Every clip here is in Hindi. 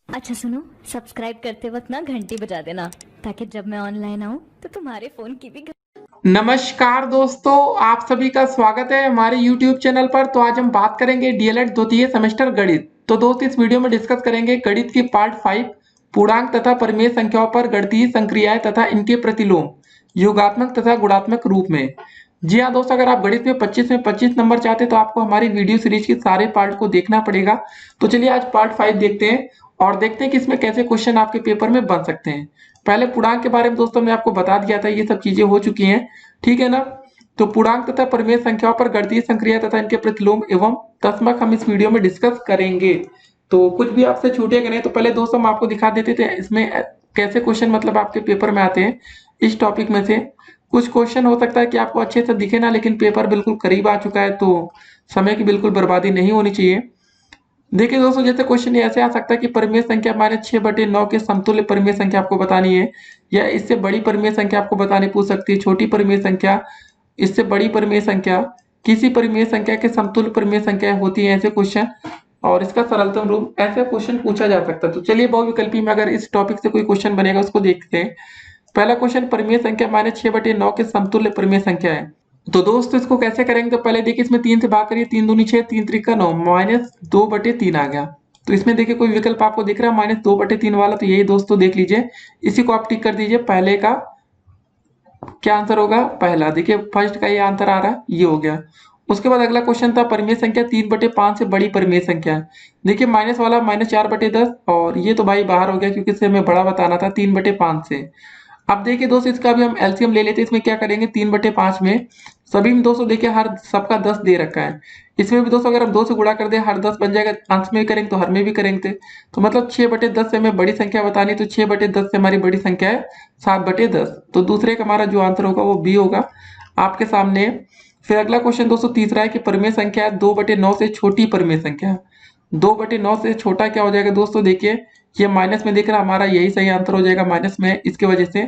अच्छा सुनो, सब्सक्राइब करते वक्त ना घंटी बजा देना ताकि जब मैं ऑनलाइन आऊँ तो तुम्हारे फोन की भी नमस्कार दोस्तों, आप सभी का स्वागत है हमारे YouTube चैनल पर। तो आज हम बात करेंगे डीएलएड द्वितीय सेमेस्टर गणित। तो दोस्त इस वीडियो में डिस्कस करेंगे गणित की पार्ट 5 पूर्णांक तथा परिमेय संख्याओं पर गणितीय संक्रियाएं तथा इनके प्रतिलोम योगात्मक तथा गुणात्मक रूप में। जी हाँ दोस्तों, अगर आप गणित में 25 में 25 नंबर चाहते हैं तो आपको हमारी वीडियो सीरीज के सारे पार्ट को देखना पड़ेगा। तो चलिए आज पार्ट 5 देखते हैं और देखते हैं कि इसमें कैसे क्वेश्चन आपके पेपर में बन सकते हैं। पहले पूर्णांक के बारे में दोस्तों मैं आपको बता दिया था, ये सब चीजें हो चुकी हैं, ठीक है ना। तो पूर्णांक तथा परिमेय संख्याओं पर गणितीय संक्रिया तथा इनके प्रतिलोम एवं तस्मक हम इस वीडियो में डिस्कस करेंगे। तो कुछ भी आपसे छूटेगा नहीं। तो पहले दोस्तों हम आपको दिखा देते थे इसमें कैसे क्वेश्चन मतलब आपके पेपर में आते हैं। इस टॉपिक में से कुछ क्वेश्चन हो सकता है कि आपको अच्छे से दिखे ना, लेकिन पेपर बिल्कुल करीब आ चुका है, तो समय की बिल्कुल बर्बादी नहीं होनी चाहिए। देखिए दोस्तों, जैसे क्वेश्चन ऐसे आ सकता है कि परिमेय संख्या -6/9 के समतुल्य परिमेय संख्या आपको बतानी है, या इससे बड़ी परिमेय संख्या आपको बतानी पूछ सकती है, छोटी परिमेय संख्या, इससे बड़ी परिमेय संख्या, किसी परिमेय संख्या के समतुल्य परिमेय संख्या होती है, ऐसे क्वेश्चन, और इसका सरलतम रूप, ऐसे क्वेश्चन पूछा जा सकता है। तो चलिए बहुविकल्पी में अगर इस टॉपिक से कोई क्वेश्चन बनेगा उसको देखते हैं। पहला क्वेश्चन, परिमेय संख्या -6/9 के समतुल्य परिमेय संख्या है। तो दोस्तों इसको कैसे करेंगे, तो पहले देखिए इसमें 3 से भाग करिए, 3 दूनी 6, 3 त्रिका 9, -2/3 आ गया। तो इसमें देखिए कोई विकल्प आपको दिख रहा है -2/3 वाला, तो यही दोस्तों देख लीजिए, इसी को आप टिक कर दीजिए। पहले का क्या आंसर होगा, पहला। देखिए फर्स्ट का ये आंसर आ रहा है, ये हो गया। उसके बाद अगला क्वेश्चन था, परिमेय संख्या 3/5 से बड़ी परिमेय संख्या है। देखिए माइनस वाला -4/10, और ये तो भाई बाहर हो गया क्योंकि इसे हमें बड़ा बताना था 3/5 से। अब देखिए दोस्तों इसका भी हम एलसीएम ले लेते हैं। इसमें क्या करेंगे, 3/5 में सभी में दोस्तों देखिए हर सबका 10 दे रखा है। इसमें भी दोस्तों अगर हम 2 से गुणा कर दे, हर 10 बन जाएगा, अंश में भी करेंगे तो हर में भी करेंगे। तो मतलब 6/10 से हमें बड़ी संख्या बतानी, तो 6/10 से हमारी बड़ी संख्या है 7/10। तो दूसरे का हमारा जो आंसर होगा वो बी होगा आपके सामने। फिर अगला क्वेश्चन दोस्तों तीसरा है कि परिमेय संख्या है 2/9 से छोटी परिमेय संख्या है। 2/9 से छोटा क्या हो जाएगा दोस्तों, देखिए ये माइनस में दिख रहा, हमारा यही सही आंसर हो जाएगा माइनस में, इसके वजह से।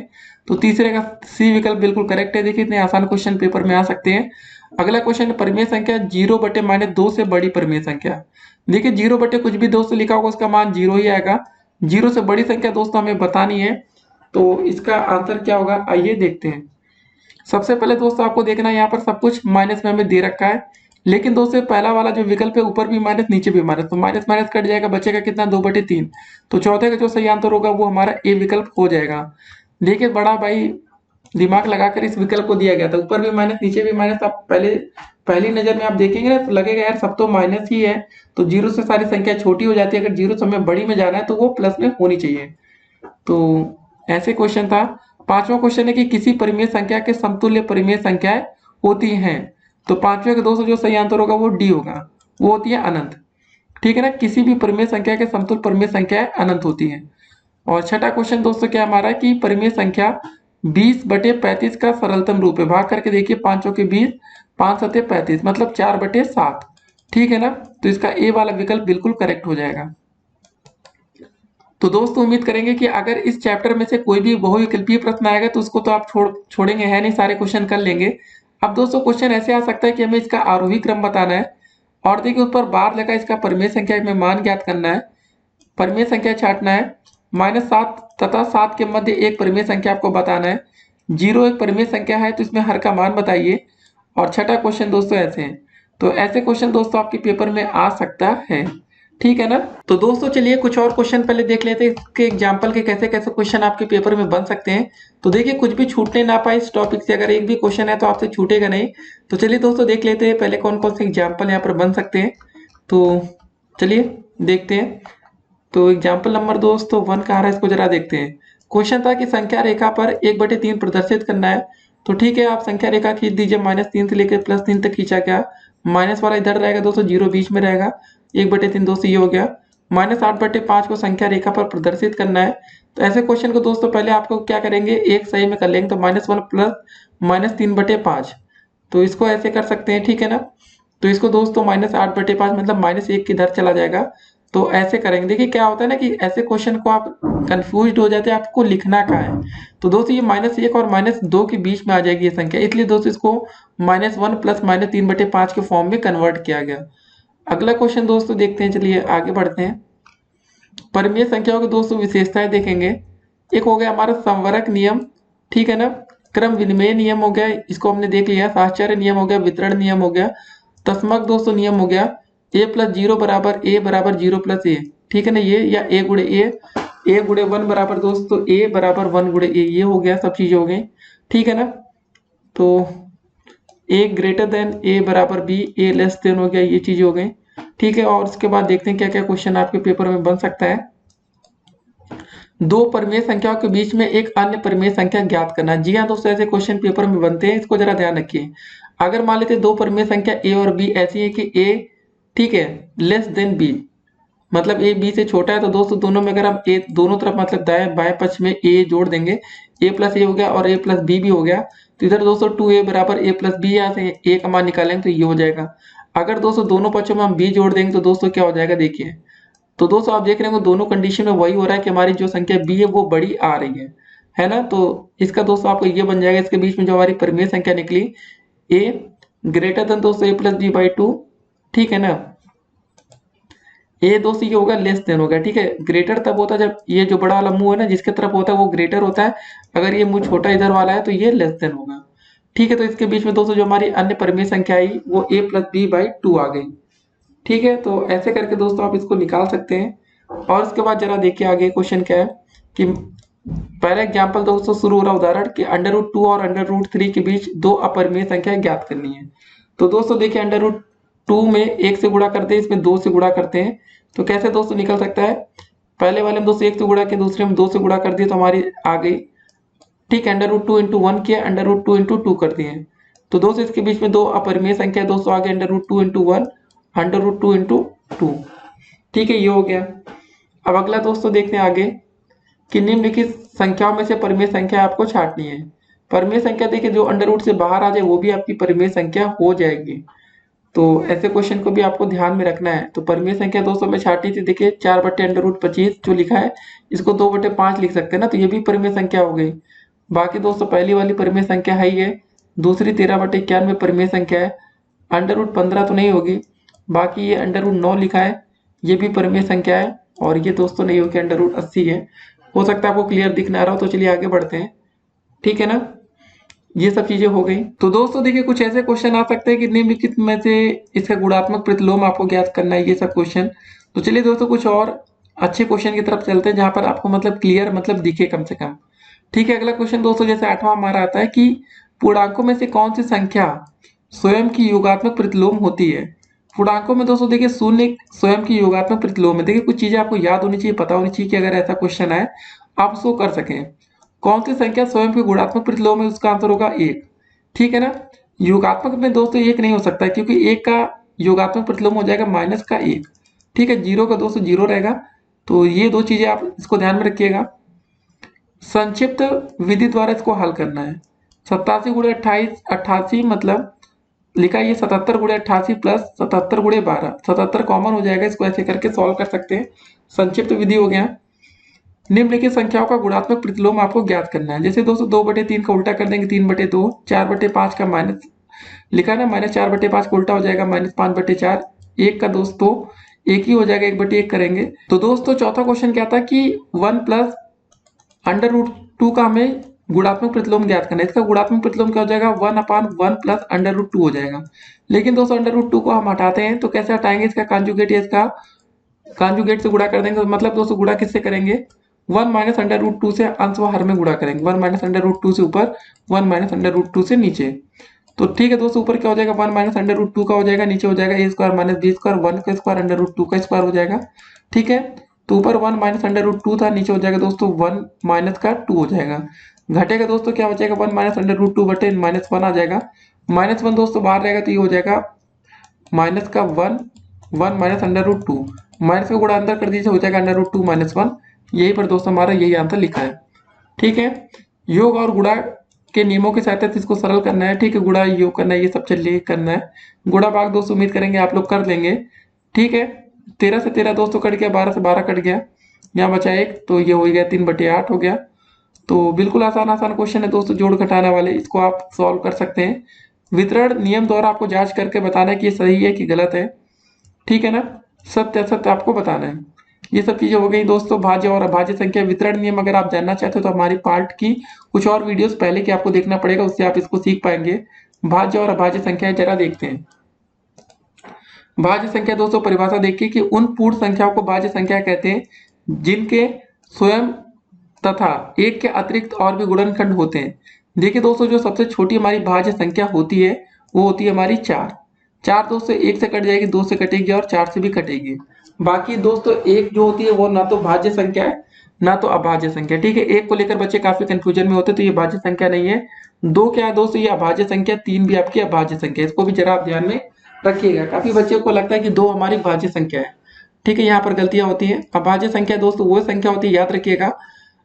तो तीसरे का सी विकल्प बिल्कुल करेक्ट है। देखिए इतने आसान क्वेश्चन पेपर में आ सकते हैं। अगला क्वेश्चन, परिमेय संख्या 0/-2 से बड़ी परिमेय संख्या। देखिए 0 बटे कुछ भी दोस्तों लिखा होगा उसका मान 0 ही आएगा। 0 से बड़ी संख्या दोस्तों हमें बतानी है, तो इसका आंसर क्या होगा, आइए देखते हैं। सबसे पहले दोस्तों आपको देखना है यहाँ पर सब कुछ माइनस में हमें दे रखा है, लेकिन दोस्तों पहला वाला जो विकल्प है ऊपर भी माइनस नीचे भी माइनस, तो माइनस माइनस कट जाएगा, बचेगा कितना, 2/3। तो चौथे का जो सही आंसर होगा वो हमारा ए विकल्प हो जाएगा। देखिए बड़ा भाई दिमाग लगाकर इस विकल्प को दिया गया था, ऊपर भी माइनस नीचे भी माइनस। आप पहली नजर में आप देखेंगे ना तो लगेगा यार सब तो माइनस ही है, तो जीरो से सारी संख्या छोटी हो जाती है, अगर जीरो से हमें बड़ी में जाना है तो वो प्लस में होनी चाहिए। तो ऐसे क्वेश्चन था। पांचवा क्वेश्चन है कि किसी परिमेय संख्या के समतुल्य परिमेय संख्याएं होती हैं। तो पांचवे का दोस्तों जो सही आंसर होगा वो डी होगा, वो होती है अनंत। ठीक है ना, किसी भी परिमेय संख्या के समतुल्य परिमेय संख्याएं अनंत होती हैं। और छठा क्वेश्चन दोस्तों क्या हमारा कि परिमेय संख्या 20/35 का सरलतम रूप है। भाग करके देखिए, 5 के 20, 5×7=35, मतलब 4/7। ठीक है ना, तो इसका ए वाला विकल्प बिल्कुल करेक्ट हो जाएगा। तो दोस्तों उम्मीद करेंगे कि अगर इस चैप्टर में से कोई भी बहुविकल्पीय प्रश्न आएगा तो उसको तो आप छोड़ेंगे है नहीं, सारे क्वेश्चन कर लेंगे। अब दोस्तों क्वेश्चन ऐसे आ सकता है कि हमें इसका आरोही क्रम बताना है, और देखिए उस पर बार लगा इसका परिमेय संख्या में मान ज्ञात करना है, परिमेय संख्या छांटना है। -7 तथा 7 के मध्य एक परिमेय संख्या आपको बताना है। 0 एक परिमेय संख्या है तो इसमें हर का मान बताइए। और छठा क्वेश्चन दोस्तों ऐसे हैं। तो ऐसे क्वेश्चन दोस्तों आपके पेपर में आ सकता है, ठीक है ना। तो दोस्तों चलिए कुछ और क्वेश्चन पहले देख लेते हैं इसके एग्जाम्पल के, कैसे कैसे क्वेश्चन आपके पेपर में बन सकते हैं। तो देखिए कुछ भी छूटने ना पाए इस टॉपिक से, अगर एक भी क्वेश्चन है तो आपसे छूटेगा नहीं। तो चलिए दोस्तों देख लेते हैं पहले कौन कौन से एग्जाम्पल यहाँ पर बन सकते हैं। तो चलिए देखते हैं। तो एग्जाम्पल नंबर दोस्तों 1 का आ रहा है, इसको जरा देखते हैं। क्वेश्चन था कि संख्या रेखा पर 1/3 प्रदर्शित करना है। तो ठीक है, आप संख्या रेखा खींच दीजिए, -3 से लेकर +3 तक खींचा गया। माइनस वाला इधर रहेगा दोस्तों, 0 बीच में रहेगा, 1/3 दोस्तों ये हो गया। -8/5 को संख्या रेखा पर प्रदर्शित करना है। तो ऐसे क्वेश्चन को दोस्तों पहले आपको क्या करेंगे, एक सही में कर लेंगे, तो -1 प्लस -3/5, तो इसको ऐसे कर सकते हैं, ठीक है ना। तो इसको दोस्तों -8/5 मतलब -1 किधर चला जाएगा, तो ऐसे करेंगे। देखिए क्या होता है ना कि ऐसे क्वेश्चन को आप कंफ्यूज हो जाते हैं, आपको लिखना क्या है। तो दोस्तों ये -1 और -2 के बीच में आ जाएगी ये संख्या, इसलिए दोस्तों इसको -1 प्लस -3/5 के फॉर्म में कन्वर्ट किया गया। अगला क्वेश्चन दोस्तों देखते हैं, चलिए आगे बढ़ते हैं। परिमेय संख्याओं की दोस्तों विशेषताएं देखेंगे। एक हो गया हमारा संवरक नियम, ठीक है ना, क्रम विनिमय नियम हो गया, इसको हमने देख लिया, साहचर्य नियम हो गया, वितरण नियम हो गया, तस्मक दोस्तों नियम हो गया, a प्लस जीरो बराबर a बराबर जीरो प्लस ए, ठीक है ना, ये या a गुणे ए गुणे वन बराबर दोस्तों a बराबर वन गुणे ए, ये हो गया, सब चीजें हो गई, ठीक है ना। तो a ग्रेटर देन a बराबर b, a लेस देन हो गया, ये चीजें हो गई, ठीक है। और उसके बाद देखते हैं क्या क्या क्वेश्चन आपके पेपर में बन सकता है। दो परिमेय संख्याओं के बीच में एक अन्य परिमेय संख्या ज्ञात करना। जी हाँ दोस्तों, ऐसे क्वेश्चन पेपर में बनते हैं, इसको जरा ध्यान रखिए। अगर मान लेते दो परिमेय संख्या a और b ऐसी है कि a, ठीक है, लेस देन b, मतलब a b से छोटा है, तो दोस्तों दोनों में अगर हम a दोनों तरफ मतलब दाएं बाएं पक्ष में a जोड़ देंगे, a प्लस ए हो गया और a प्लस b भी हो गया, तो इधर दोस्तों 2a बराबर a प्लस बी, यहाँ से a का मान निकालेंगे तो ये हो जाएगा। अगर दोस्तों दोनों पक्षों में हम b जोड़ देंगे तो दोस्तों क्या हो जाएगा, देखिए। तो दोस्तों आप देख रहे हो दोनों कंडीशन में वही हो रहा है कि हमारी जो संख्या b है वो बड़ी आ रही है ना। तो इसका दोस्तों आपको ये बन जाएगा, इसके बीच में जो हमारी परिमेय संख्या निकली a ग्रेटर देन दोस्तों a plus B by two, ठीक है ना। ए दोस्तों ये होगा लेस देन होगा, ठीक है। ग्रेटर तब होता है जब ये जो बड़ा वाला मुंह है ना जिसके तरफ होता है वो ग्रेटर होता है, अगर ये मुंह छोटा इधर वाला है तो ये लेस देन होगा, ठीक है। तो इसके बीच में दोस्तों जो हमारी अन्य परिमेय संख्या आई वो a plus B by two आ गई, ठीक है। तो ऐसे करके दोस्तों आप इसको निकाल सकते हैं। और उसके बाद जरा देखिए आगे क्वेश्चन क्या है कि पहला एग्जाम्पल दोस्तों शुरू हो रहा उदाहरण कि अंडर रूट टू और अंडर रूट थ्री के बीच दो अपरिमेय संख्या ज्ञात करनी है। तो दोस्तों देखिए अंडर रूट टू में एक से गुणा करते हैं, इसमें दो से गुणा करते हैं, तो कैसे दोस्तों निकल सकता है। पहले वाले में दोस्तों एक से गुणा किया, दूसरे में दो से गुणा कर दिए तो हमारी आ गई, ठीक है। Under root two into one किया, under root two into two कर दिए, तो दोस्तों इसके बीच में दो अपरिमेय संख्या दोस्तों आगे under root two into one, under root two into two, ठीक है, ये हो गया। अब अगला दोस्तों देखते हैं आगे कि निम्नलिखित संख्याओं में से परिमेय संख्या आपको छांटनी है। परिमेय संख्या देखिए जो अंडर रूट से बाहर आ जाए वो भी आपकी परिमेय संख्या हो जाएगी, तो ऐसे क्वेश्चन को भी आपको ध्यान में रखना है। तो परिमेय संख्या दोस्तों में छांटी थी, देखिए 4 बटे अंडर रूट 25 जो लिखा है इसको 2 बटे 5 लिख सकते हैं ना, तो ये भी परिमेय संख्या हो गई। बाकी दोस्तों पहली वाली परिमेय संख्या है ही है, दूसरी 13 बटे 91 परिमेय संख्या है, अंडर रूट 15 तो नहीं होगी, बाकी ये अंडर रूट 9 लिखा है ये भी परिमेय संख्या है, और ये दोस्तों नहीं होगी अंडर रूट 80 है। हो सकता है आपको क्लियर दिख ना रहा हो, तो चलिए आगे बढ़ते हैं, ठीक है ना। ये सब चीजें हो गई। तो दोस्तों देखिए कुछ ऐसे क्वेश्चन आ सकते हैं कि निम्नलिखित में से इसका गुणात्मक प्रतिलोम आपको ज्ञात करना है, ये सब क्वेश्चन। तो चलिए दोस्तों कुछ और अच्छे क्वेश्चन की तरफ चलते हैं जहां पर आपको मतलब क्लियर मतलब दिखे कम से कम, ठीक है। अगला क्वेश्चन दोस्तों जैसे 8वां हमारा आता है कि पूर्णांकों में से कौन सी संख्या स्वयं की योगात्मक प्रतिलोम होती है। पूर्णांकों में दोस्तों देखिए शून्य स्वयं की योगात्मक प्रतिलोम है। देखिए कुछ चीजें आपको याद होनी चाहिए, पता होनी चाहिए कि अगर ऐसा क्वेश्चन आए आप उसको कर सकें। कौन सी संख्या स्वयं की गुणात्मक प्रतिलोम है, उसका आंसर होगा एक, ठीक है ना। योगात्मक में दोस्तों एक नहीं हो सकता क्योंकि एक का योगात्मक प्रतिलोम हो जाएगा माइनस का एक, ठीक है। जीरो का दोस्तों जीरो रहेगा, तो ये दो चीजें आप इसको ध्यान में रखिएगा। संक्षिप्त विधि द्वारा इसको हल करना है। 87 गुणे 28 88 मतलब लिखा है ये 77 गुणे 88 प्लस 77 गुणे 12, 77 कॉमन हो जाएगा, इसको ऐसे करके सॉल्व कर सकते हैं, संक्षिप्त विधि हो गया। निम्नलिखित संख्याओं का गुणात्मक प्रतिलोम आपको ज्ञात करना है। जैसे दोस्तों 2/3 का उल्टा कर देंगे 3/2, 4/5 का माइनस लिखा है ना, माइनस 4/5 का उल्टा हो जाएगा माइनस 5/4, एक का दोस्तों एक ही हो जाएगा, 1/1 करेंगे। तो दोस्तों चौथा क्वेश्चन क्या था कि 1 प्लस अंडर रूट 2 का हमें गुणात्मक प्रतिलोम ज्ञात करना है। इसका गुणात्मक प्रतिलोम क्या हो जाएगा 1/1 प्लस अंडर रूट 2 हो जाएगा। लेकिन दोस्तों अंडर रूट 2 को हम हटाते हैं तो कैसे हटाएंगे, इसका कॉन्जुगेट या इसका कॉन्जुगेट से गुणा कर देंगे। तो मतलब दोस्तों गुणा किससे करेंगे, 1 माइनस अंडर रूट 2 से अंश व हर में गुणा करेंगे, 1 माइनस अंडर रूट 2 से ऊपर, 1 माइनस अंडर रूट 2 से नीचे। तो ठीक है दोस्तों ऊपर क्या हो जाएगा 1 माइनस अंडर रूट 2 का हो जाएगा, नीचे हो जाएगा ए स्क्वायर माइनस बी स्क्वायर, 1 का स्क्वायर अंडर रूट 2 का स्क्वायर हो जाएगा, ठीक है। तो ऊपर 1 माइनस अंडर रूट 2 था, नीचे हो जाएगा दोस्तों 1 माइनस का 2 हो जाएगा। घटेगा दोस्तों क्या हो जाएगा 1 माइनस अंडर रूट 2 बटे माइनस 1 आ जाएगा, माइनस 1 दोस्तों बाहर रहेगा तो ये हो जाएगा माइनस का 1 माइनस अंडर रूट 2, माइनस का गुणा अंदर कर दीजिए हो जाएगा अंडर रूट 2 माइनस 1। यही पर दोस्तों हमारा यही आंसर लिखा है, ठीक है। योग और गुणा के नियमों की सहायता से इसको सरल करना है, ठीक है। गुणा योग करना है, ये सब चलिए करना है। गुणा भाग दोस्तों उम्मीद करेंगे आप लोग कर लेंगे, ठीक है। 13 से 13 दोस्तों कट गया, 12 से 12 कट गया, यहाँ बचा एक, तो ये हो गया 3/8 हो गया। तो बिल्कुल आसान आसान क्वेश्चन है दोस्तों जोड़ घटाने वाले, इसको आप सॉल्व कर सकते हैं। वितरण नियम द्वारा आपको जांच करके बताना है कि ये सही है कि गलत है, ठीक है ना, सत्य असत्य आपको बताना है। ये सब चीजें हो गई दोस्तों भाज्य और अभाज्य संख्या वितरण नियम। अगर आप जानना चाहते हो तो हमारी पार्ट की कुछ और वीडियोस पहले की आपको देखना पड़ेगा, उससे आप इसको सीख पाएंगे। भाज्य और अभाज्य संख्याएं जरा देखते हैं। भाज्य संख्या दोस्तों परिभाषा देखिए कि उन पूर्ण संख्याओं को भाज्य संख्या कहते हैं जिनके स्वयं तथा एक के अतिरिक्त और भी गुणनखंड होते हैं। देखिए दोस्तों, जो सबसे छोटी हमारी भाज्य संख्या होती है वो होती है हमारी 4। 4 दोस्तों 1 से कट जाएगी, 2 से कटेगी और 4 से भी कटेगी। बाकी दोस्तों 1 जो होती है वो ना तो भाज्य संख्या है ना तो अभाज्य संख्या। ठीक है, 1 को लेकर बच्चे काफी कंफ्यूजन में होते हैं, तो ये भाज्य संख्या नहीं है। 2 क्या है दोस्तों, ये अभाज्य संख्या। 3 भी आपकी अभाज्य संख्या है, इसको भी जरा आप ध्यान में रखिएगा। काफी बच्चों को लगता है कि 2 हमारी भाज्य संख्या है। ठीक है, यहाँ पर गलतियां होती है। अभाज्य संख्या दोस्तों वो संख्या होती है, याद रखिएगा,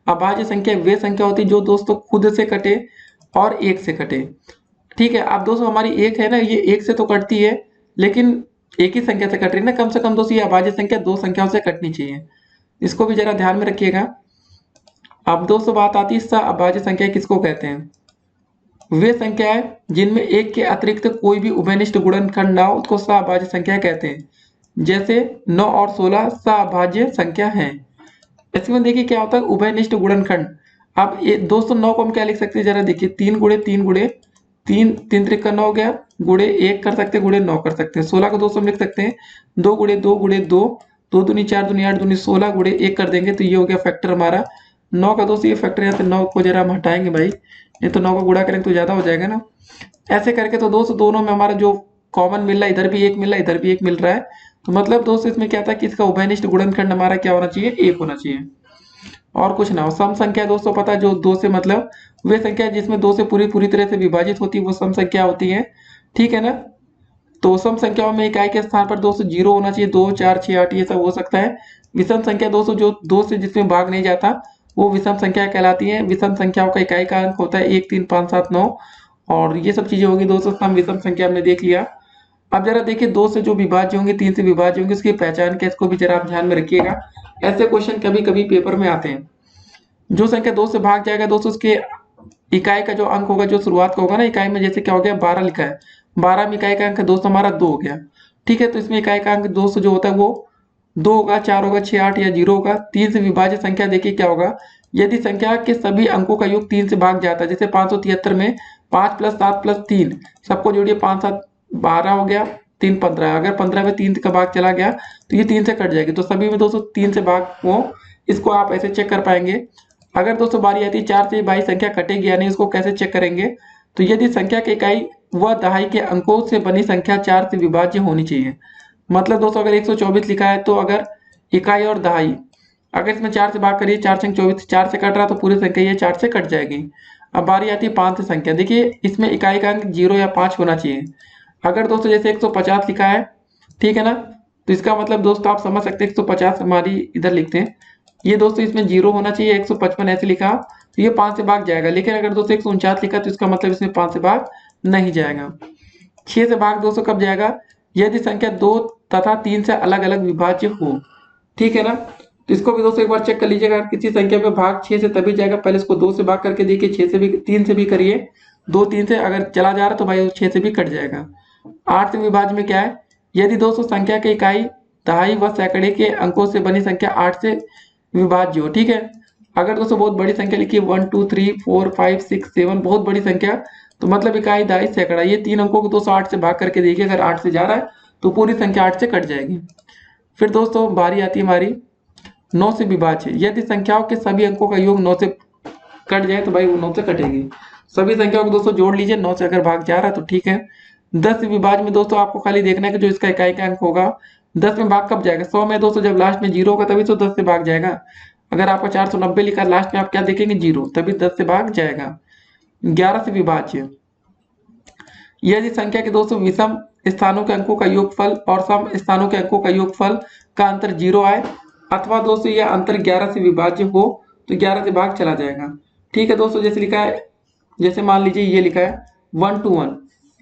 अभाज्य संख्या वे संख्या होती है जो दोस्तों खुद से कटे और 1 से कटे। ठीक है, अब दोस्तों हमारी 1 है ना, ये 1 से तो कटती है लेकिन एक ही संख्या से कट रही है ना, कम से कम दोस्तों ये अभाज्य संख्या 2 संख्याओं से कटनी चाहिए, इसको भी जरा ध्यान में रखिएगा। अब दोस्तों बात आती है सहअभाज्य संख्या किसको कहते हैं। वे संख्या है जिनमें 1 के अतिरिक्त कोई भी उभयनिष्ठ गुणनखंड ना हो, उसको सहअभाज्य संख्या कहते हैं। जैसे 9 और 16 सहअभाज्य संख्या हैं। इसमें देखिए क्या होता है, उभयनिष्ठ गुणनखंड। अब ये दोस्तों 9 को हम क्या लिख सकते हैं, जरा देखिए 3 गुणे 3 गुणे 3, 3 त्रिक का 9 हो गया, गुणे 1 कर सकते हैं, गुणे 9 कर सकते हैं। 16 को दोस्तों हम लिख सकते हैं 2 गुणे 2 गुणे 2, 2 दूनी 4 दूनी 8 दूनी 16 गुणे 1 कर देंगे तो ये हो गया फैक्टर हमारा 9 का। दोस्तों ये फैक्टर यहाँ से 9 को जरा हम हटाएंगे भाई, नहीं तो 9 को गुणा करेंगे तो ज्यादा हो जाएगा ना। ऐसे करके तो दोस्तों दोनों में हमारा जो कॉमन मिल रहा है, इधर भी 1 मिल रहा है इधर भी 1 मिल रहा है, तो मतलब दोस्तों इसमें क्या था कि इसका उभयनिष्ठ गुणनखंड हमारा क्या होना चाहिए, 1 होना चाहिए और कुछ ना हो। सम संख्या दोस्तों पता है, जो 2 से मतलब वे संख्या जिसमें 2 से पूरी तरह से विभाजित होती है वो सम संख्या होती है। ठीक है ना, तो सम संख्याओं में इकाई के स्थान पर दोस्तों 0 होना चाहिए, 2 4 6 8 ये सब हो सकता है। विषम संख्या दोस्तों जो 2 से जिसमें भाग नहीं जाता वो विषम संख्या कहलाती है। विषम संख्याओं का इकाई का अंक होता है 1 3 5 7 9 और ये सब चीजें होगी दोस्तों। सम विषम संख्या हमने देख लिया। अब जरा देखिए 2 से जो विभाज्य होंगे 3 से विभाज्य होंगे उसकी पहचान क्या, इसको भी जरा आप ध्यान में रखिएगा। ऐसे क्वेश्चन कभी कभी पेपर में आते हैं। जो संख्या 2 से भाग जाएगा दोस्तों उसके इकाई का जो अंक होगा, जो शुरुआत का होगा ना इकाई में, जैसे क्या हो गया 12 लिखा है, 12 में इकाई का अंक दोस्तों हमारा 2 हो गया। ठीक है, तो इसमें इकाई का अंक दोस्तों जो होता है वो 2 होगा, 4 होगा, 6 8 या 0 होगा। 3 से विभाज्य संख्या देखिए क्या होगा, यदि संख्या के सभी अंकों का योग 3 से भाग जाता है, जैसे 573 में 5 + 7 + 3 सबको जोड़िए, 5 7 12 हो गया, 3 15। अगर 15 में 3 का भाग चला गया तो ये 3 से कट जाएगी, तो सभी में दोस्तों 3 से भाग हो, इसको आप ऐसे चेक कर पाएंगे। अगर दोस्तों बारी आती है 4 से बाई संख्या कटेगी या नहीं, इसको कैसे चेक करेंगे, तो यदि संख्या की इकाई व दहाई के अंकों से बनी संख्या 4 से विभाज्य होनी चाहिए। मतलब दोस्तों अगर 124 लिखा है तो अगर इकाई और दहाई अगर इसमें 4 से भाग करिए, 4 6 24, 4 से कट रहा तो पूरी संख्या ये 4 से कट जाएगी। अब बारी आती है 5 से संख्या, देखिए इसमें इकाई का अंक 0 या 5 होना चाहिए। अगर दोस्तों जैसे 150 लिखा है, ठीक है ना, तो इसका मतलब दोस्तों आप समझ सकते हैं 150 हमारी इधर लिखते हैं, ये दोस्तों इसमें 0 होना चाहिए। 155 ऐसे लिखा तो ये 5 से भाग जाएगा, लेकिन अगर दोस्तों 149 लिखा तो इसका मतलब इसमें 5 से भाग नहीं जाएगा। 6 से भाग दोस्तों कब जाएगा, यदि संख्या 2 तथा 3 से अलग अलग विभाज्य हो। ठीक है ना, तो इसको भी दोस्तों एक बार चेक कर लीजिएगा, किसी संख्या पे भाग 6 से तभी जाएगा। पहले इसको 2 से भाग करके देखिए, 6 से भी 3 से भी करिए, 2 3 से अगर चला जा रहा तो भाई 6 से भी कट जाएगा। 8 से विभाज्य में क्या है, यदि दोस्तों संख्या की इकाई दहाई व सैकड़े के अंकों से बनी संख्या 8 से विभाज्य हो। ठीक है, अगर दोस्तों बहुत बड़ी संख्या लिखी 1 2 3 4 5 6 7 बहुत बड़ी संख्या, तो मतलब इकाई दहाई सैकड़ा, ये 3 अंकों को 208 से भाग करके देखिए, अगर 8 से जा रहा है तो पूरी संख्या 8 से कट जाएगी। फिर दोस्तों बारी आती है हमारी 9 से विभाज्य, यदि संख्याओं के सभी अंकों का योग 9 से कट जाए तो भाई वो 9 से कटेगी। सभी संख्याओं को दोस्तों जोड़ लीजिए, 9 से अगर भाग जा रहा है तो ठीक है। 10 से विभाज्य में दोस्तों आपको खाली देखना है कि जो इसका इकाई का अंक होगा 10 में भाग कब जाएगा, 100 में दोस्तों जब लास्ट में 0 होगा तभी तो 10 से भाग जाएगा। अगर आपका 490 लिखा लास्ट में आप क्या देखेंगे 0, तभी 10 से भाग जाएगा। 11 से विभाज्य, यदि संख्या के दोस्तों विषम स्थानों के अंकों का योगफल और सम स्थानों के अंकों का योगफल का अंतर 0 आए, अथवा दोस्तों यह अंतर 11 से विभाज्य हो तो 11 से भाग चला जाएगा। ठीक है दोस्तों, जैसे लिखा है, जैसे मान लीजिए ये लिखा है 1 to 1,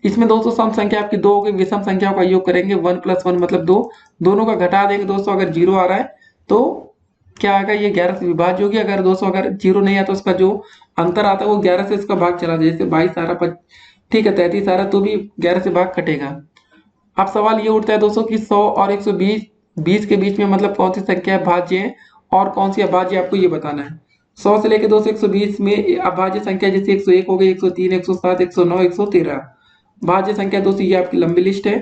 इसमें दोस्तों सम संख्या आपकी 2 होगी, विषम संख्याओं का योग करेंगे 1 + 1 मतलब 2, दोनों का घटा देंगे दोस्तों। अगर 0 आ रहा है तो क्या आएगा, ये 11 से विभाज्य होगी। अगर दोस्तों अगर 0 नहीं आता तो उसका जो अंतर आता है वो 11 से इसका भाग चला जाए, जैसे 22 आ रहा, ठीक है 33 आ रहा तो भी 11 से भाग कटेगा। अब सवाल ये उठता है दोस्तों कि 100 और 120 20 के बीच में मतलब कौन सी संख्या भाज्य है और कौन सी अभाज्य आपको ये बताना है। 100 से लेकर 220 में अभाज्य संख्या जैसे 101 हो गई, 103, 107, 109, 113 भाज्य संख्या दोस्तों ये आपकी लंबी लिस्ट है।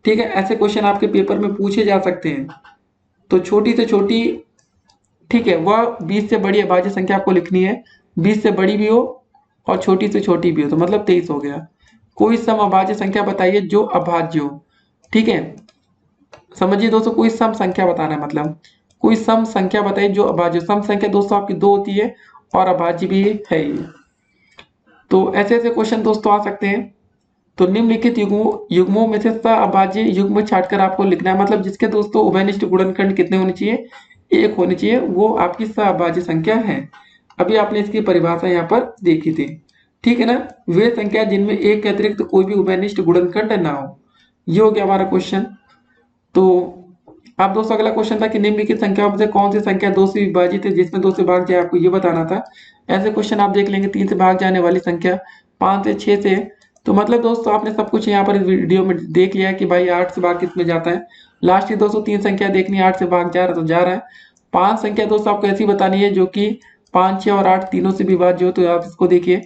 ठीक है, ऐसे क्वेश्चन आपके पेपर में पूछे जा सकते हैं। तो छोटी से छोटी, ठीक है, वह 20 से बड़ी अभाज्य संख्या आपको लिखनी है, 20 से बड़ी भी हो और छोटी से छोटी भी हो, तो मतलब 23 हो गया। कोई सम अभाज्य संख्या बताइए जो अभाज्य हो। ठीक है, समझिए दोस्तों, कोई सम संख्या बताना है, मतलब कोई सम संख्या बताइए जो अभाज्य। सम संख्या दोस्तों आपकी 2 होती है और अभाज्य भी है ये। तो ऐसे ऐसे क्वेश्चन दोस्तों आ सकते हैं। तो निम्नलिखित युग्मों में से अभाज्य युग्म छांटकर आपको लिखना है, मतलब जिसके दोस्तों उभयनिष्ठ गुणनखंड कितने होने चाहिए, 1 होने चाहिए, वो आपकी अभाज्य संख्या है। अभी आपने इसकी परिभाषा यहाँ पर देखी थी। ठीक है ना, वे संख्या जिनमें एक के अतिरिक्त कोई भी उभयनिष्ठ गुणनखंड ना हो। ये हो गया हमारा क्वेश्चन। तो अब दोस्तों अगला क्वेश्चन था कि निम्नलिखित संख्याओं में से कौन सी संख्या 2 से विभाजित है जिसमें 2 से भाग जाए, आपको ये बताना था। ऐसे क्वेश्चन आप देख लेंगे, 3 से भाग जाने वाली संख्या, 5 से, 6 से। तो मतलब दोस्तों आपने सब कुछ यहाँ पर इस वीडियो में देख लिया कि भाई 8 से भाग किसमें जाता है। लास्ट की दोस्तों 3 संख्या देखनी है, 8 से भाग जा रहा है तो जा रहा है। 5 संख्या दोस्तों आपको ऐसी बतानी है जो कि 5, 6 और 8 तीनों से विभाज्य हो, तो आप इसको देखिए।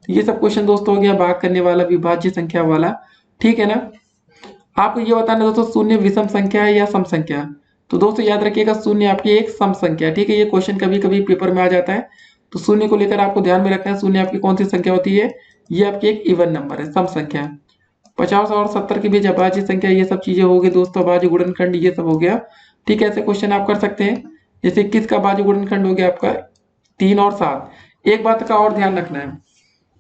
ये सब क्वेश्चन दोस्तों हो गया भाग करने वाला, विभाज्य संख्या वाला। ठीक है ना, आपको ये बताना दोस्तों शून्य विषम संख्या है या सम संख्या। तो दोस्तों याद रखिएगा, शून्य आपकी एक सम संख्या। ठीक है, ये क्वेश्चन कभी कभी पेपर में आ जाता है, तो शून्य को लेकर आपको ध्यान में रखना है। शून्य आपकी कौन सी संख्या होती है, ये आपकी एक इवन नंबर है, सम संख्या। 50 और 70 के बीच अभाज्य संख्या, ये सब चीजें हो गई दोस्तों, अभाज्य गुणनखंड ये सब हो गया। ठीक है, ऐसे क्वेश्चन आप कर सकते हैं। जैसे 21 का अभाज्य गुणनखंड हो गया आपका 3 और 7। एक बात का और ध्यान रखना है,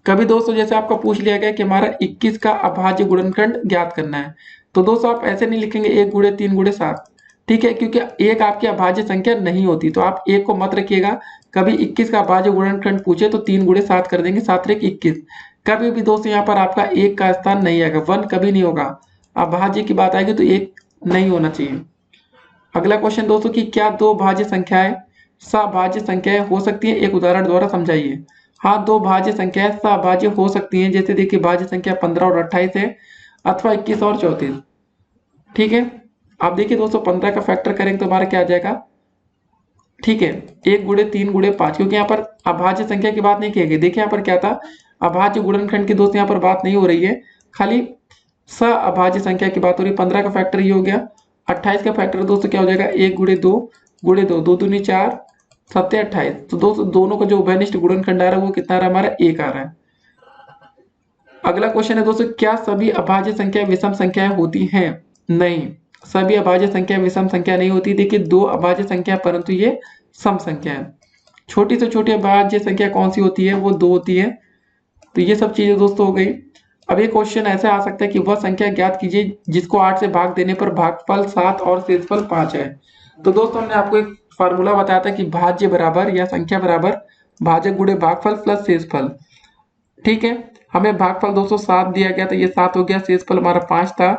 कभी दोस्तों जैसे आपका पूछ लिया गया कि हमारा 21 का अभाज्य गुणनखंड ज्ञात करना है, तो दोस्तों आप ऐसे नहीं लिखेंगे 1 गुणे 3 गुणे 7। ठीक है, क्योंकि एक आपकी अभाज्य संख्या नहीं होती, तो आप एक को मत रखिएगा। कभी 21 का अभाज्य गुणनखंड पूछे तो 3 गुणे 7 कर देंगे, 7 3 21। कभी भी दोस्तों यहाँ पर आपका एक का स्थान नहीं आएगा, 1 कभी नहीं होगा। अभाज्य की बात आएगी तो एक नहीं होना चाहिए। अगला क्वेश्चन दोस्तों कि क्या दो भाज्य संख्याएं सभाज्य संख्याएं हो सकती है, एक उदाहरण द्वारा समझाइए। हाँ, दो भाज्य संख्याएं सभाज्य हो सकती हैं। जैसे देखिए भाज्य संख्या 15 और 28 है, अथवा 21 और 34। ठीक है, आप देखिए दोस्तों 15 का फैक्टर करेंगे तो हमारा क्या आ जाएगा। ठीक है, 1 गुणे 3 गुणे 5, क्योंकि यहाँ पर अभाज्य संख्या की बात नहीं की गई। देखिए यहाँ पर क्या था, अभाज्य गुणनखंड की दोस्तों यहाँ पर बात नहीं हो रही है, खाली अभाज्य संख्या की बात हो रही है। 15 का फैक्टर ये हो गया। 28 का फैक्टर दोस्तों क्या हो जाएगा, 1 गुणे 2 गुणे 2, 2 दूनी 4, 7 28। तो दोस्तों दोनों का जो उभयनिष्ठ गुणनखंड आ रहा है वो कितना आ रहा है, हमारा 1 आ रहा है। अगला क्वेश्चन है दोस्तों, क्या सभी अभाज्य संख्या विषम संख्याएं होती हैं? नहीं, सभी अभाज्य संख्या विषम संख्या नहीं होती। देखिए दो अभाज्य संख्या परंतु ये सम संख्या है। छोटी से छोटी अभाज्य संख्या कौन सी होती है, वो 2 होती है। तो ये सब चीजें दोस्तों हो गई। अब ये क्वेश्चन ऐसा आ सकता है कि वह संख्या ज्ञात कीजिए जिसको 8 से भाग देने पर भागफल 7 और शेषफल 5 है। तो दोस्तों हमने आपको एक फार्मूला बताया था कि भाज्य बराबर या संख्या बराबर भाजक गुणे भागफल प्लस शेषफल। ठीक है, हमें भागफल दोस्तों 7 दिया गया था, ये 7 हो गया। शेषफल हमारा 5 था,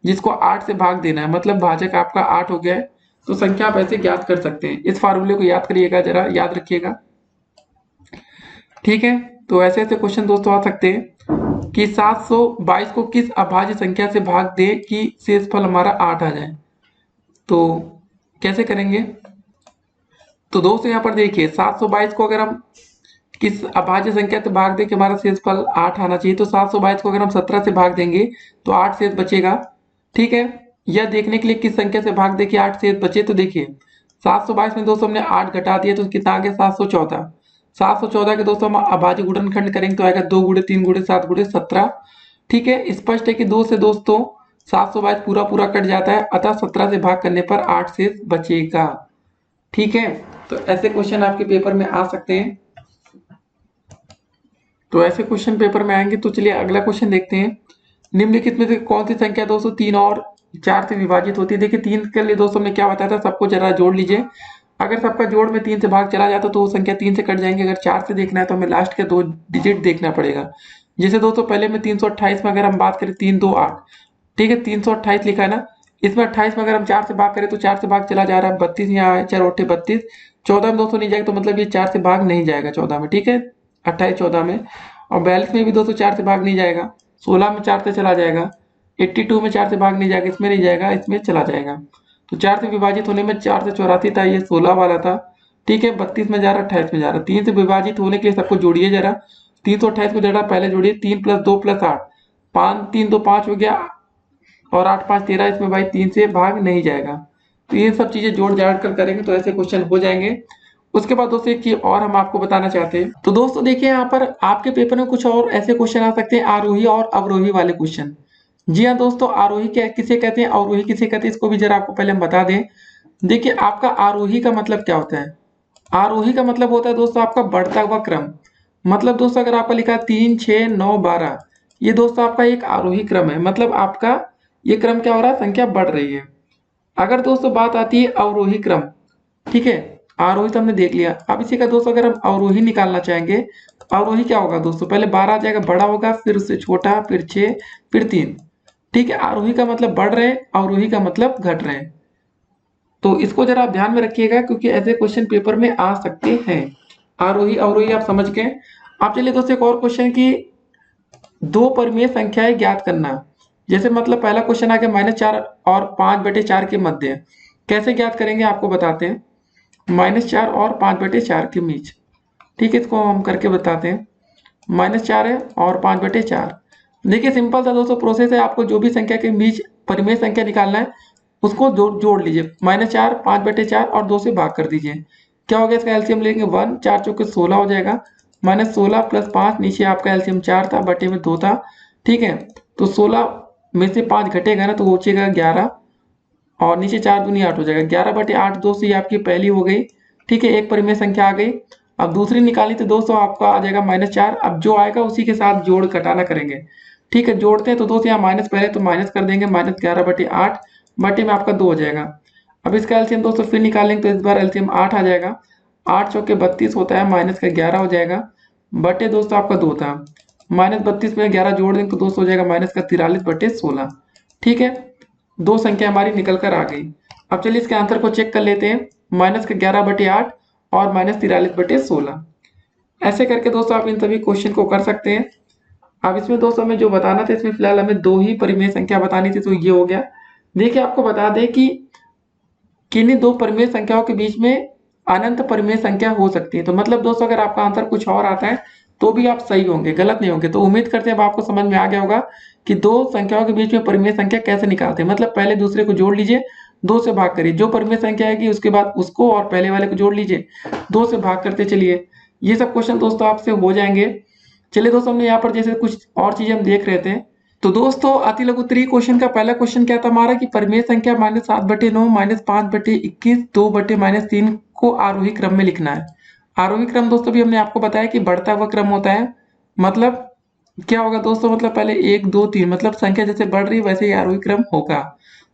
जिसको 8 से भाग देना है, मतलब भाजक आपका 8 हो गया है। तो संख्या आप ऐसे ज्ञात कर सकते हैं। इस फार्मूले को याद करिएगा, जरा याद रखिएगा। ठीक है, तो ऐसे ऐसे क्वेश्चन दोस्तों आ सकते हैं कि 722 को किस अभाज्य संख्या से भाग दे कि शेषफल हमारा 8 आ जाए। तो कैसे करेंगे, तो दोस्तों यहाँ पर देखिए 722 को अगर हम किस अभाज्य संख्या से भाग दें कि हमारा शेषफल 8 आना चाहिए, तो 722 को अगर हम 17 से भाग देंगे तो 8 शेष बचेगा। ठीक है, यह देखने के लिए किस संख्या से भाग दे कि 8 शेष बचे, तो देखिए 722 में दोस्तों हमने 8 घटा दिया तो कितना आ गया, 714। 714 के दोस्तों हम अभाज्य गुणनखंड करेंगे तो आएगा 2 गुणे 3 गुणे 7 गुणे 17। ठीक है, स्पष्ट है कि 2 से दोस्तों 722 पूरा पूरा कट जाता है, अतः 17 से भाग करने पर 8 शेष बचेगा। ठीक है, तो ऐसे क्वेश्चन आपके पेपर में आ सकते हैं। तो ऐसे क्वेश्चन पेपर में आएंगे। तो चलिए अगला क्वेश्चन देखते हैं। निम्नलिखित में से कौन सी संख्या दोस्तों 3 और 4 से विभाजित होती है। देखिए 3 के लिए दोस्तों हमने क्या बताया था, सबको जरा जोड़ लीजिए। अगर सबका जोड़ में 3 से भाग चला जाता तो वो संख्या 3 से कट जाएंगे। अगर 4 से देखना है तो हमें लास्ट के 2 डिजिट देखना पड़ेगा। जैसे दोस्तों पहले में 328 में अगर हम बात करें 3 2 8। ठीक है, 328 लिखा है ना, इसमें 28 में अगर हम 4 से भाग करें तो 4 से भाग चला जा रहा है, 32 यहाँ है, 4 8 32। 14 में दोस्तों नहीं जाएगा, तो मतलब ये 4 से भाग नहीं जाएगा 14 में। ठीक है, 28 14 में। और 42 में भी दोस्तों 4 से भाग नहीं जाएगा। 16 में 4 से चला जाएगा। 82 में 4 से भाग नहीं जाएगा, इसमें नहीं जाएगा, इसमें चला जाएगा। तो 4 से विभाजित होने में 4 से 84 था, ये 16 वाला था। ठीक है, 32 में जा रहा, 28 में जा रहा। 3 से विभाजित होने के लिए सबको जोड़िए जरा। 328 को जरा पहले जोड़िए, 3 + 2 + 8, 5 3 2 5 हो गया, और 8 5 13। इसमें भाई 3 से भाग नहीं जाएगा। तो ये सब चीजें जोड़ जाड़ कर करेंगे तो ऐसे क्वेश्चन हो जाएंगे। उसके बाद दोस्तों एक चीज और हम आपको बताना चाहते हैं। तो दोस्तों देखिए, यहाँ पर आपके पेपर में कुछ और ऐसे क्वेश्चन आ सकते हैं, आरोही और अवरोही वाले क्वेश्चन। जी हाँ दोस्तों, आरोही क्या किसे कहते हैं, अवरोही किसे कहते हैं, इसको भी जरा आपको पहले हम बता दें। देखिए, आपका आरोही का मतलब क्या होता है। आरोही का मतलब होता है दोस्तों आपका बढ़ता हुआ क्रम। मतलब दोस्तों अगर आपका लिखा 3 6 9 12, ये दोस्तों आपका एक आरोही क्रम है। मतलब आपका ये क्रम क्या हो रहा है, संख्या बढ़ रही है। अगर दोस्तों बात आती है अवरोही क्रम, ठीक है, आरोही तो हमने देख लिया। अब इसी का दोस्तों अगर हम अवरोही निकालना चाहेंगे, अवरोही क्या होगा दोस्तों, पहले 12 आ जाएगा, बड़ा होगा, फिर उससे छोटा, फिर 6, फिर 3। ठीक है, आरोही का मतलब बढ़ रहे हैं, अवरोही का मतलब घट रहे हैं। तो इसको जरा आप ध्यान में रखिएगा, क्योंकि ऐसे क्वेश्चन पेपर में आ सकते हैं। आरोही अवरोही आप समझ गए। आप चलिए दोस्तों एक और क्वेश्चन की, दो परिमेय संख्याएं ज्ञात करना। जैसे मतलब पहला क्वेश्चन आ गया -4 और 5/4 के मध्य। कैसे ज्ञात करेंगे आपको बताते हैं। -4 और 5/4 के बीच। ठीक है, इसको हम करके बताते हैं। -4 है और 5/4। देखिए सिंपल सा दोस्तों प्रोसेस है, आपको जो भी संख्या के बीच परिमेय संख्या निकालना है उसको जोड़ लीजिए। -4 5/4 और 2 से भाग कर दीजिए। क्या हो गया, इसका एलसीएम लेंगे 1, 4 चौके 16 हो जाएगा। -16 + 5, नीचे आपका एलसीएम 4 था, बटे में 2 था। ठीक है, तो 16 में से 5 घटेगा ना तो वो बचेगा 11, और नीचे 4 दूनी 8 हो जाएगा। 11/8 2 से ये आपकी पहली हो गई। ठीक है, एक परिमेय संख्या आ गई। अब दूसरी निकाली तो दोस्तों आपका आ जाएगा -4। अब जो आएगा उसी के साथ जोड़ घटाना करेंगे। ठीक है, जोड़ते हैं तो दोस्तों यहाँ माइनस, पहले तो माइनस कर देंगे, -11/8 बटे में आपका 2 हो जाएगा। अब इसका एलसीएम दोस्तों फिर निकालेंगे तो इस बार एलसीएम 8 आ जाएगा। 8 चौके 32 होता है, माइनस का 11 हो जाएगा, बटे दोस्तों आपका 2 था। -32 में 11 जोड़ देंगे तो दोस्तों हो जाएगा -43/16। ठीक है, दो संख्या हमारी निकल कर आ गई। अब चलिए इसके आंसर को चेक कर लेते हैं। -11/8 और -43/16। ऐसे करके दोस्तों आप इन सभी क्वेश्चन को कर सकते हैं। अब इसमें दोस्तों हमें जो बताना था, इसमें फिलहाल हमें दो ही परिमेय संख्या बतानी थी, तो ये हो गया। देखिए आपको बता दें कि किन्हीं दो परिमेय संख्याओं के बीच में अनंत परिमेय संख्या हो सकती है। तो मतलब दोस्तों अगर आपका आंसर कुछ और आता है तो भी आप सही होंगे, गलत नहीं होंगे। तो उम्मीद करते हैं अब आपको समझ में आ गया होगा कि दो संख्याओं के बीच में परिमेय संख्या कैसे निकालते हैं। मतलब पहले दूसरे को जोड़ लीजिए, 2 से भाग करिए, जो परिमेय संख्या आएगी उसके बाद उसको और पहले वाले को जोड़ लीजिए, 2 से भाग करते चलिए। ये सब क्वेश्चन दोस्तों आपसे हो जाएंगे। चलिए दोस्तों, हमने यहाँ पर जैसे कुछ और चीजें हम देख रहे थे। तो दोस्तों अति लघु त्रि क्वेश्चन का पहला क्वेश्चन क्या था हमारा, कि परिमेय संख्या -7/9 -5/21 2/-3 को आरोही क्रम में लिखना है। आरोही क्रम दोस्तों भी हमने आपको बताया कि बढ़ता हुआ क्रम होता है। मतलब क्या होगा दोस्तों, मतलब पहले 1 2 3, मतलब संख्या जैसे बढ़ रही है वैसे ही आरोही क्रम होगा।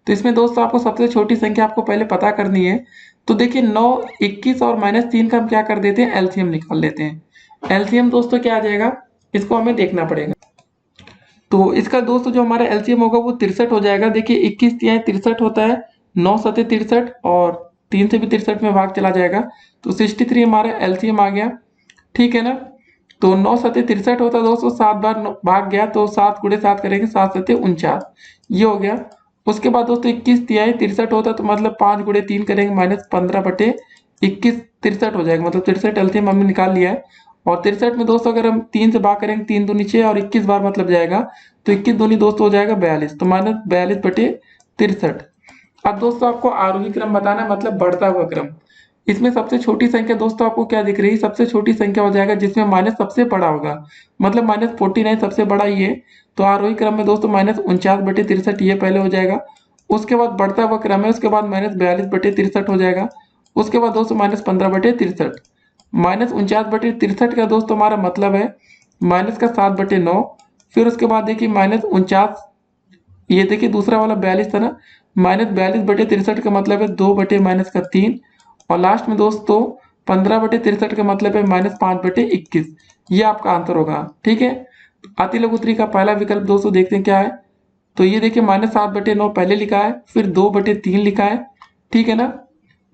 तो इसमें दोस्तों आपको सबसे छोटी संख्या आपको पहले पता करनी है। तो देखिए 9 21 और -3 का हम क्या कर देते हैं, एलसीएम निकाल लेते हैं। एलसीएम दोस्तों क्या आ जाएगा, इसको हमें देखना पड़ेगा। तो इसका दोस्तों जो हमारा एलसीएम होगा वो 63 हो जाएगा। देखिए 21 तिहाई 63 होता है, 9 सते 63 और 3 से भी 63 में भाग चला जाएगा, तो 63 हमारा एलसीएम आ गया। ठीक है ना, तो 9 सते 63 होता है दोस्तों, 7 बार भाग गया तो 7 गुणे 7 करेंगे, 7 सते 49, ये हो गया। उसके बाद दोस्तों 21 तिहाई 63 होता है, तो मतलब 5 गुणे 3 करेंगे, -15/21 63 हो जाएगा। मतलब 63 एलसीएम हमने निकाल लिया है। और 63 में दोस्तों अगर हम 3 से भाग करेंगे, 3 दूनी 6 और 21 बार मतलब जाएगा, तो 21 दूनी दोस्तों हो जाएगा 42, तो -42/63। अब दोस्तों आपको आरोही क्रम बताना है, मतलब बढ़ता हुआ क्रम। इसमें सबसे छोटी संख्या दोस्तों आपको क्या दिख रही है, सबसे छोटी संख्या हो जाएगा जिसमें माइनस सबसे बड़ा होगा। मतलब -49 सबसे बड़ा ये, तो आरोही क्रम में दोस्तों -49/63 ये पहले हो जाएगा। उसके बाद बढ़ता हुआ क्रम है, उसके बाद -42/63 हो जाएगा। उसके बाद दोस्तों -15/63। -49/63 का दोस्तों हमारा मतलब है माइनस का 7/9। फिर उसके बाद देखिए -49, ये देखिए दूसरा वाला 42 था ना, -42/63 का मतलब है 2/-3। और लास्ट में दोस्तों 15/63 का मतलब है -5/21। ये आपका आंसर होगा। ठीक है, अति लघु त्रि का पहला विकल्प दोस्तों देखते हैं क्या है। तो ये देखिए -7/9 पहले लिखा है, फिर 2/3 लिखा है। ठीक है ना,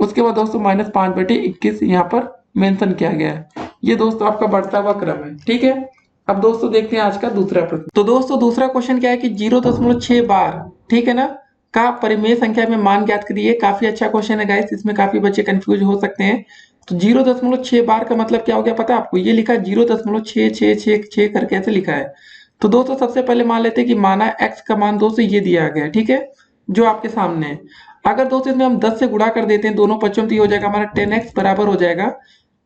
उसके बाद दोस्तों -5/21 यहाँ पर मेंशन किया गया है। ये दोस्तों आपका बढ़ता हुआ क्रम है। ठीक है, अब दोस्तों देखते हैं आज का दूसरा प्रश्न। तो दोस्तों दूसरा क्वेश्चन क्या है कि 0.6 बार, ठीक है ना, का परिमेय संख्या में मान ज्ञात करिए। काफी अच्छा क्वेश्चन है गाइस, इसमें काफी बच्चे कंफ्यूज हो सकते हैं। तो 0.6 बार का मतलब क्या हो गया पता है आपको? ये लिखा है 0.666 करके ऐसे लिखा है। तो दोस्तों सबसे पहले मान लेते हैं कि माना x का मान दोस्तों ये दिया गया है, ठीक है, जो आपके सामने है। अगर दोस्तों इसमें हम 10 से गुणा कर देते हैं दोनों पक्षों में, तो ये हो जाएगा हमारा 10x बराबर हो जाएगा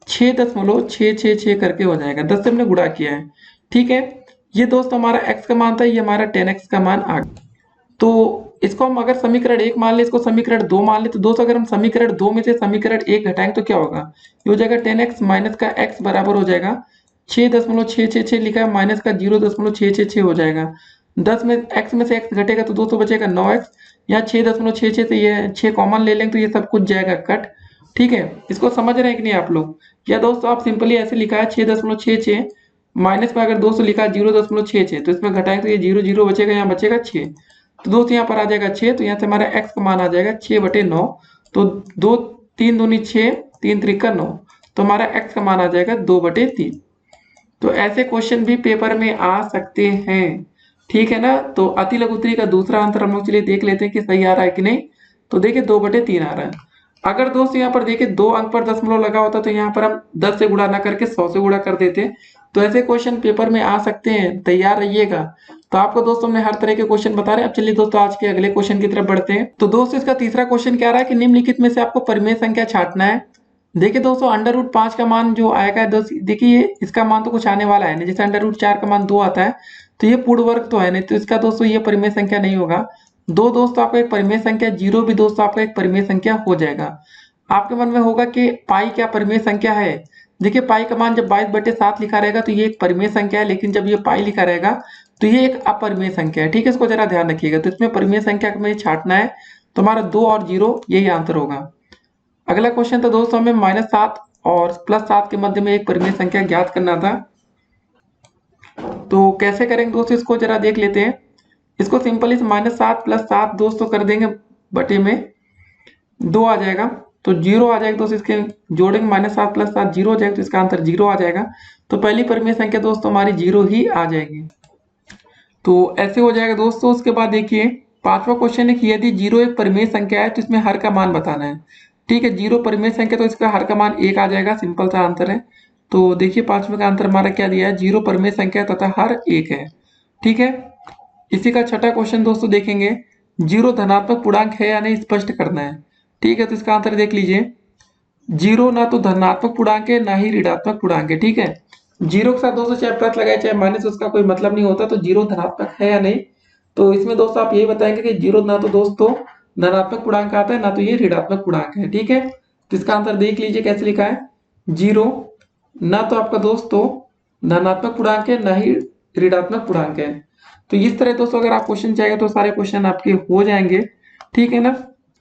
6.666 करके हो जाएगा। 10 से हमने गुणा किया है, ठीक है। ये दोस्तों हमारा x का मान था, ये हमारा 10x का मान आ गया। तो इसको हम अगर समीकरण 1 मान ले, इसको समीकरण 2 मान ले, तो दोस्तों अगर हम समीकरण 2 में से समीकरण 1 घटाएंगे तो क्या होगा? ये हो जाएगा 10x माइनस का x बराबर हो जाएगा 6.666 लिखा है, माइनस का 0.666 हो जाएगा। 10 में x में से x घटेगा तो दोस्तों बचेगा 9x। यहाँ 6.66 से ये 6 कॉमन ले लेंगे तो ये सब कुछ जाएगा कट, ठीक है। इसको समझ रहे हैं कि नहीं आप लोग? या दोस्तों आप सिंपली ऐसे लिखा है 6.66 माइनस में अगर दोस्तों लिखा है 0.66 तो इसमें घटाएंगे तो ये 0 0 बचेगा, यहाँ बचेगा 6। तो दोस्तों यहाँ पर आ जाएगा 6, तो यहाँ से हमारा x का मान आ जाएगा 6/9। तो 2 3 दूनी 6, 3 त्रिका 9, तो हमारा x का मान आ जाएगा 2/3। तो ऐसे क्वेश्चन भी पेपर में आ सकते हैं, ठीक है ना। तो अति लघु उत्तरी का दूसरा आंसर हम लोग चलिए देख लेते हैं कि सही आ रहा है कि नहीं। तो देखिए 2/3 आ रहा है। अगर दोस्तों यहाँ पर देखिए 2 अंक पर दशमलव लगा होता तो यहाँ पर हम 10 से गुणा ना करके 100 से गुणा कर देते। तो ऐसे क्वेश्चन पेपर में आ सकते हैं, तैयार रहिएगा। तो आपको दोस्तों हमने हर तरह के क्वेश्चन बता रहे हैं। अब चलिए दोस्तों आज के अगले क्वेश्चन की तरफ बढ़ते हैं। तो दोस्तों इसका तीसरा क्वेश्चन क्या रहा है कि निम्नलिखित में से आपको परिमेय संख्या छांटना है। देखिए दोस्तों √5 का मान जो आएगा, देखिए इसका मान तो कुछ आने वाला है नहीं। जैसे √4 का मान 2 आता है तो ये पूर्ण वर्ग तो है नहीं, तो इसका दोस्तों ये परिमेय संख्या नहीं होगा। 2 दोस्तों आपका एक परिमेय संख्या, 0 भी दोस्तों आपका एक परिमेय संख्या हो जाएगा। आपके मन में होगा कि पाई क्या परिमेय संख्या है? देखिए पाई का मान जब 22/7 लिखा रहेगा तो ये एक परिमेय संख्या है, लेकिन जब ये पाई लिखा रहेगा तो ये एक अपरिमेय संख्या है, ठीक है। इसको जरा ध्यान रखिएगा। तो इसमें परिमेय संख्या में छांटना है, तो हमारा 2 और 0 यही आंसर होगा। अगला क्वेश्चन था दोस्तों हमें -7 और +7 के मध्य में एक परिमेय संख्या ज्ञात करना था। तो कैसे करेंगे दोस्तों, इसको जरा देख लेते हैं। इसको सिंपली -7 + 7 दोस्तों कर देंगे, बटे में 2 आ जाएगा तो 0 आ जाएगा दोस्तों। इसके जोड़ेंगे -7 + 7 0 हो जाएगा, तो इसका आंसर 0 आ जाएगा। तो पहली परिमेय संख्या दोस्तों हमारी 0 ही आ जाएगी। तो ऐसे हो जाएगा दोस्तों। उसके बाद देखिए पांचवा क्वेश्चन है कि यदि 0 एक परिमेय संख्या है तो इसमें हर का मान बताना है, ठीक है। 0 परिमेय संख्या तो इसका हर का मान 1 आ जाएगा, सिंपल सा आंसर है। तो देखिए पांचवे का आंसर हमारा क्या दिया है, 0 परिमेय संख्या तथा हर 1 है, ठीक है। इसी का छठा क्वेश्चन दोस्तों देखेंगे, 0 धनात्मक पूर्णांक है या नहीं स्पष्ट करना है, ठीक है। तो इसका आंसर देख लीजिए, 0 ना तो धनात्मक पूर्णांक है ना ही ऋणात्मक पूर्णांक है, ठीक है। 0 के साथ दोस्तों चाहे प्लस लगाए चाहे माइनस, उसका कोई मतलब नहीं होता। तो 0 धनात्मक है या नहीं, तो इसमें दोस्तों आप यही बताएंगे कि 0 ना तो दोस्तों धनात्मक पूर्णांक आता है ना तो ये ऋणात्मक पूर्णांक है, ठीक है। तो इसका आंसर देख लीजिए कैसे लिखा है, 0 ना तो आपका दोस्तों धनात्मक पूर्णांक है ना ही ऋणात्मक पूर्णांक है। तो इस तरह दोस्तों अगर आप क्वेश्चन चाहेंगे तो सारे क्वेश्चन आपके हो जाएंगे, ठीक है ना।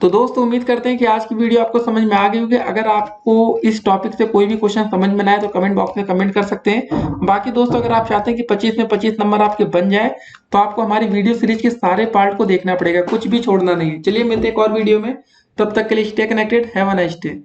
तो दोस्तों उम्मीद करते हैं कि आज की वीडियो आपको समझ में आ गई होगी। अगर आपको इस टॉपिक से कोई भी क्वेश्चन समझ में ना आए तो कमेंट बॉक्स में कमेंट कर सकते हैं। बाकी दोस्तों अगर आप चाहते हैं कि 25 में 25 नंबर आपके बन जाए तो आपको हमारी वीडियो सीरीज के सारे पार्ट को देखना पड़ेगा, कुछ भी छोड़ना नहीं है। चलिए मिलते हैं एक और वीडियो में, तब तक के लिए stay connected, have a nice day.